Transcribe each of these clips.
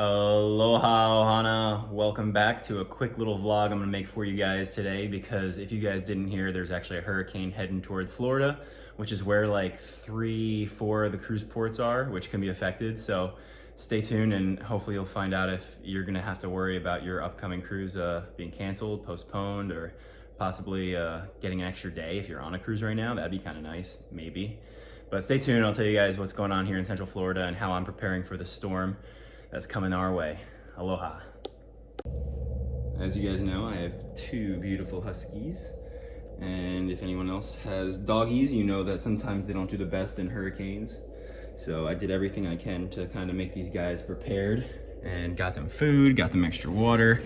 Aloha, Ohana. Welcome back to a quick little vlog I'm gonna make for you guys today, because if you guys didn't hear, there's actually a hurricane heading toward Florida, which is where like 3-4 of the cruise ports are, which can be affected. So stay tuned and hopefully you'll find out if you're gonna have to worry about your upcoming cruise being canceled, postponed, or possibly getting an extra day if you're on a cruise right now. That'd be kind of nice, maybe. But stay tuned, I'll tell you guys what's going on here in Central Florida and how I'm preparing for the storm that's coming our way. Aloha. As you guys know, I have two beautiful huskies. And if anyone else has doggies, you know that sometimes they don't do the best in hurricanes. So I did everything I can to kind of make these guys prepared and got them food, got them extra water.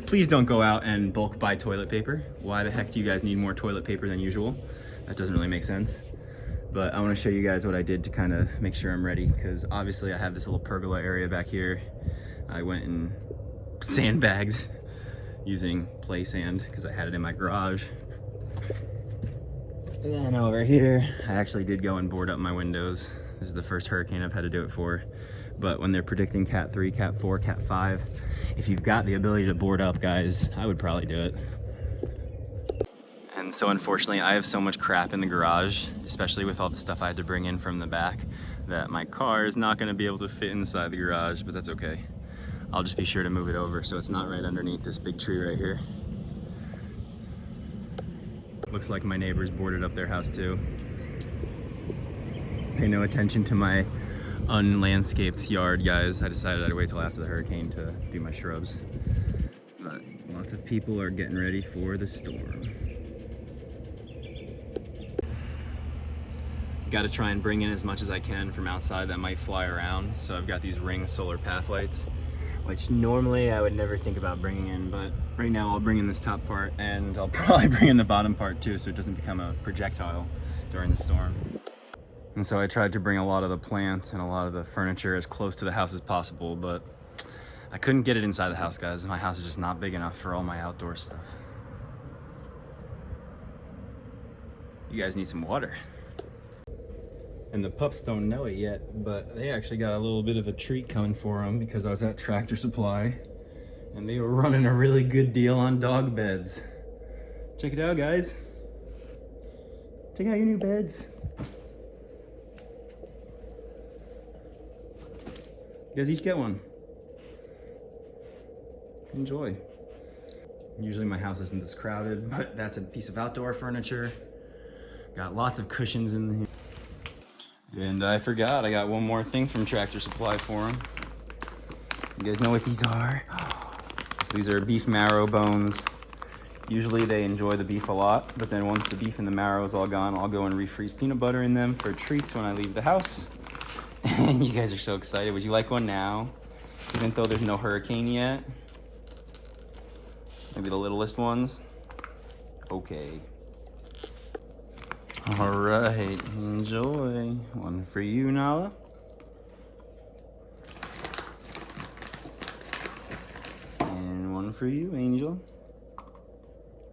Please don't go out and bulk buy toilet paper. Why the heck do you guys need more toilet paper than usual? That doesn't really make sense. But I want to show you guys what I did to kind of make sure I'm ready, because obviously I have this little pergola area back here. I went and sandbagged using play sand because I had it in my garage. And then over here, I actually did go and board up my windows. This is the first hurricane I've had to do it for. But when they're predicting Cat 3, Cat 4, Cat 5, if you've got the ability to board up, guys, I would probably do it. And so unfortunately, I have so much crap in the garage, especially with all the stuff I had to bring in from the back, that my car is not gonna be able to fit inside the garage, but that's okay. I'll just be sure to move it over so it's not right underneath this big tree right here. Looks like my neighbors boarded up their house too. Pay no attention to my unlandscaped yard, guys. I decided I'd wait till after the hurricane to do my shrubs. But lots of people are getting ready for the storm. Got to try and bring in as much as I can from outside that might fly around. So I've got these ring solar path lights, which normally I would never think about bringing in, but right now I'll bring in this top part, and I'll probably bring in the bottom part too, so it doesn't become a projectile during the storm. And so I tried to bring a lot of the plants and a lot of the furniture as close to the house as possible, but I couldn't get it inside the house, guys. My house is just not big enough for all my outdoor stuff. You guys need some water. And the pups don't know it yet, but they actually got a little bit of a treat coming for them, because I was at Tractor Supply and they were running a really good deal on dog beds. Check it out, guys. Check out your new beds. You guys each get one. Enjoy. Usually my house isn't this crowded, but that's a piece of outdoor furniture. Got lots of cushions in here. And I forgot, I got one more thing from Tractor Supply for them. You guys know what these are? So these are beef marrow bones. Usually they enjoy the beef a lot, but then once the beef and the marrow is all gone, I'll go and refreeze peanut butter in them for treats when I leave the house. And you guys are so excited. Would you like one now? Even though there's no hurricane yet? Maybe the littlest ones? Okay. All right, enjoy. One for you, Nala. And one for you, Angel.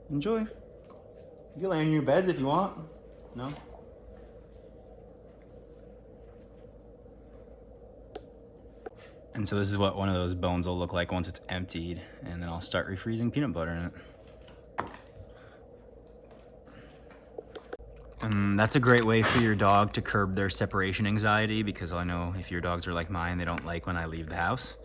Enjoy. You can lay in your beds if you want. No? And so this is what one of those bones will look like once it's emptied, and then I'll start refreezing peanut butter in it. And that's a great way for your dog to curb their separation anxiety, because I know if your dogs are like mine, they don't like when I leave the house.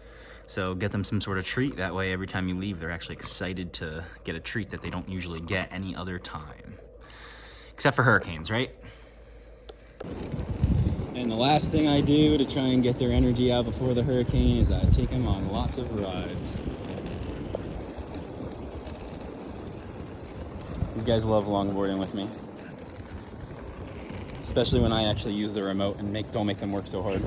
So get them some sort of treat. That way, every time you leave, they're actually excited to get a treat that they don't usually get any other time. Except for hurricanes, right? And the last thing I do to try and get their energy out before the hurricane is I take them on lots of rides. These guys love longboarding with me. Especially when I actually use the remote and don't make them work so hard.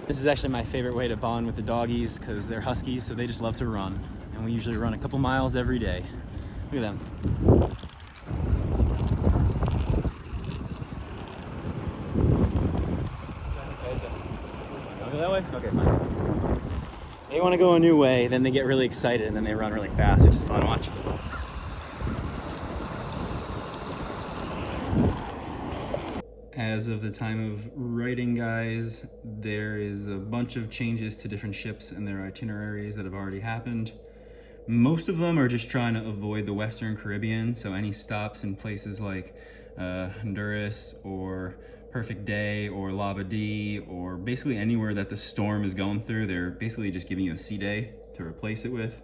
This is actually my favorite way to bond with the doggies, because they're huskies, so they just love to run. And we usually run a couple miles every day. Look at them. Go that way? Okay, fine. They want to go a new way, then they get really excited, and then they run really fast, which is fun watching. As of the time of writing, guys, there is a bunch of changes to different ships and their itineraries that have already happened. Most of them are just trying to avoid the Western Caribbean, so any stops in places like Honduras or Perfect Day or Labadee or basically anywhere that the storm is going through, they're basically just giving you a sea day to replace it with.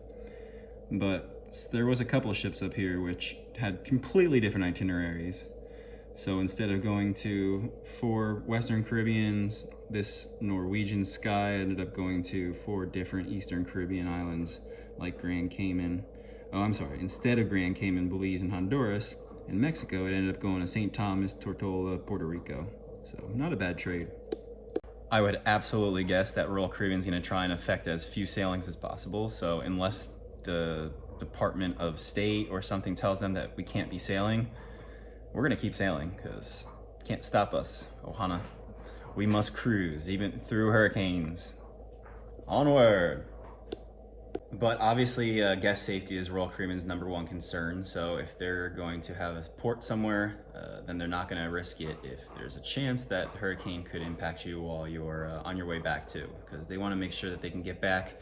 But there was a couple of ships up here which had completely different itineraries. So instead of going to 4 Western Caribbeans, this Norwegian Sky ended up going to 4 different Eastern Caribbean islands like Grand Cayman. Oh, I'm sorry, instead of Grand Cayman, Belize, and Honduras, and Mexico, it ended up going to St. Thomas, Tortola, Puerto Rico. So not a bad trade. I would absolutely guess that Royal Caribbean is going to try and affect as few sailings as possible. So unless the Department of State or something tells them that we can't be sailing, we're gonna keep sailing because can't stop us, Ohana. We must cruise even through hurricanes. Onward. But obviously guest safety is Royal Caribbean's #1 concern. So if they're going to have a port somewhere, then they're not gonna risk it if there's a chance that the hurricane could impact you while you're on your way back too, because they wanna make sure that they can get back,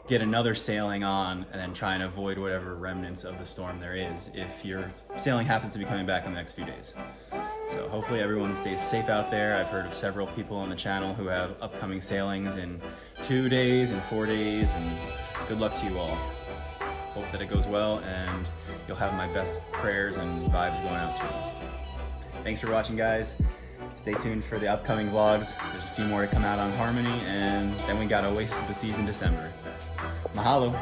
get another sailing on, and then try and avoid whatever remnants of the storm there is if your sailing happens to be coming back in the next few days. So hopefully everyone stays safe out there. I've heard of several people on the channel who have upcoming sailings in 2 days and 4 days, and good luck to you all. Hope that it goes well, and you'll have my best prayers and vibes going out to you. Thanks for watching, guys. Stay tuned for the upcoming vlogs. There's a few more to come out on Harmony, and then we got Oasis of the Seas in December. Mahalo.